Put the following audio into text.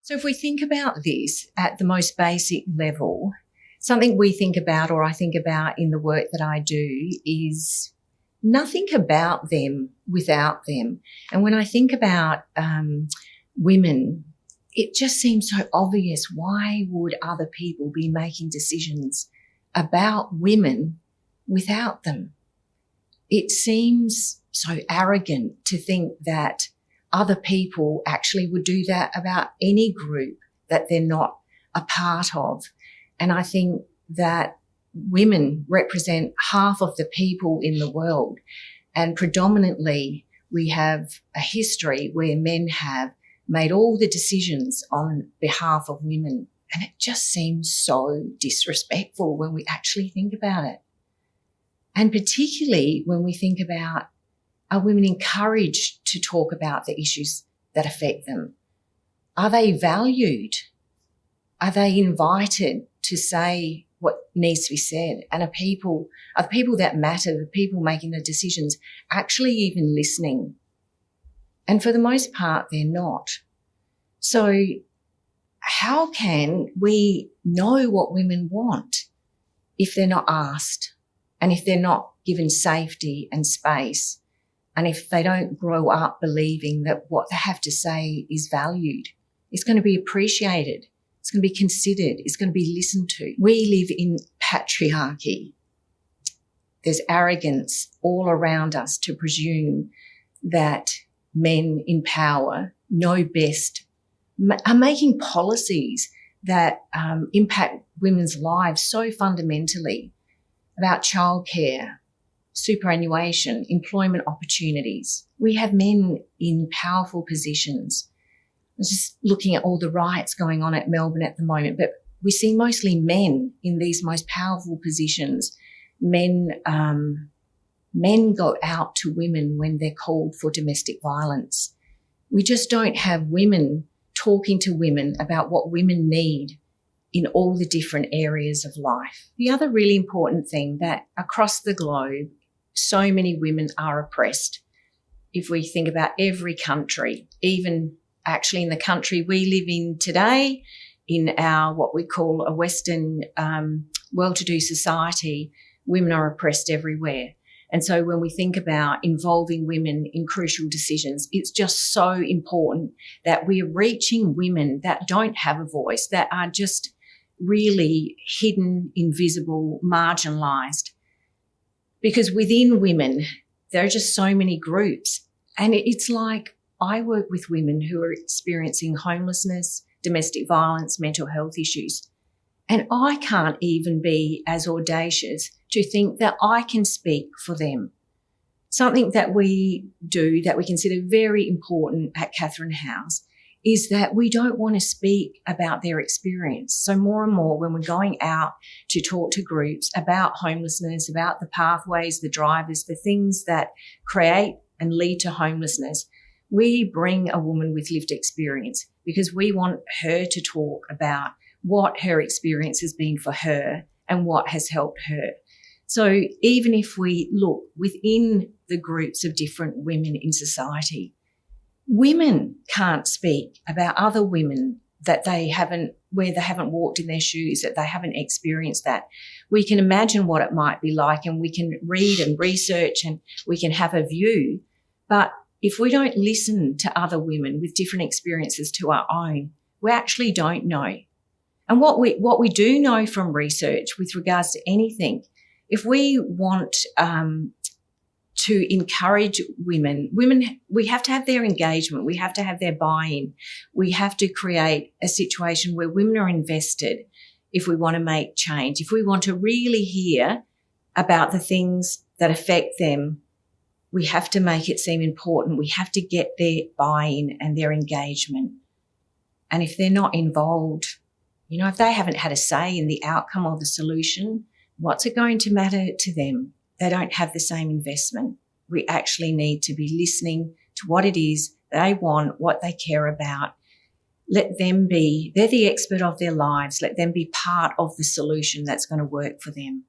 So if we think about this at the most basic level, something we think about, or I think about in the work that I do, is nothing about them without them. And when I think about women, it just seems so obvious. Why would other people be making decisions about women without them? It seems so arrogant to think that other people actually would do that about any group that they're not a part of. And I think that women represent half of the people in the world. And predominantly, we have a history where men have made all the decisions on behalf of women. And it just seems so disrespectful when we actually think about it. And particularly when we think about, are women encouraged to talk about the issues that affect them? Are they valued? Are they invited to say what needs to be said? And are the people that matter, the people making the decisions, actually even listening? And for the most part, they're not. So how can we know what women want if they're not asked, and if they're not given safety and space, and if they don't grow up believing that what they have to say is valued, it's going to be appreciated, it's going to be considered, it's going to be listened to? We live in patriarchy. There's arrogance all around us to presume that men in power know best, are making policies that impact women's lives so fundamentally, about childcare, superannuation, employment opportunities. We have men in powerful positions. I was just looking at all the riots going on at Melbourne at the moment, but we see mostly men in these most powerful positions. Men go out to women when they're called for domestic violence. We just don't have women talking to women about what women need in all the different areas of life. The other really important thing, that across the globe, so many women are oppressed. If we think about every country, even actually in the country we live in today, in our what we call a Western well-to-do society, women are oppressed everywhere. And so when we think about involving women in crucial decisions, it's just so important that we are reaching women that don't have a voice, that are just really hidden, invisible, marginalised. Because within women, there are just so many groups. And it's like, I work with women who are experiencing homelessness, domestic violence, mental health issues. And I can't even be as audacious to think that I can speak for them. Something that we do that we consider very important at Catherine House is that we don't want to speak about their experience. So more and more when we're going out to talk to groups about homelessness, about the pathways, the drivers, the things that create and lead to homelessness, we bring a woman with lived experience because we want her to talk about what her experience has been for her and what has helped her. So even if we look within the groups of different women in society, women can't speak about other women that where they haven't walked in their shoes, that they haven't experienced that. We can imagine what it might be like, and we can read and research and we can have a view. But if we don't listen to other women with different experiences to our own, we actually don't know. And what we do know from research with regards to anything, if we want to encourage women, we have to have their engagement. We have to have their buy-in. We have to create a situation where women are invested if we want to make change, if we want to really hear about the things that affect them. We have to make it seem important. We have to get their buy-in and their engagement. And if they're not involved, if they haven't had a say in the outcome or the solution, what's it going to matter to them? They don't have the same investment. We actually need to be listening to what it is they want, what they care about. Let them they're the expert of their lives. Let them be part of the solution that's going to work for them.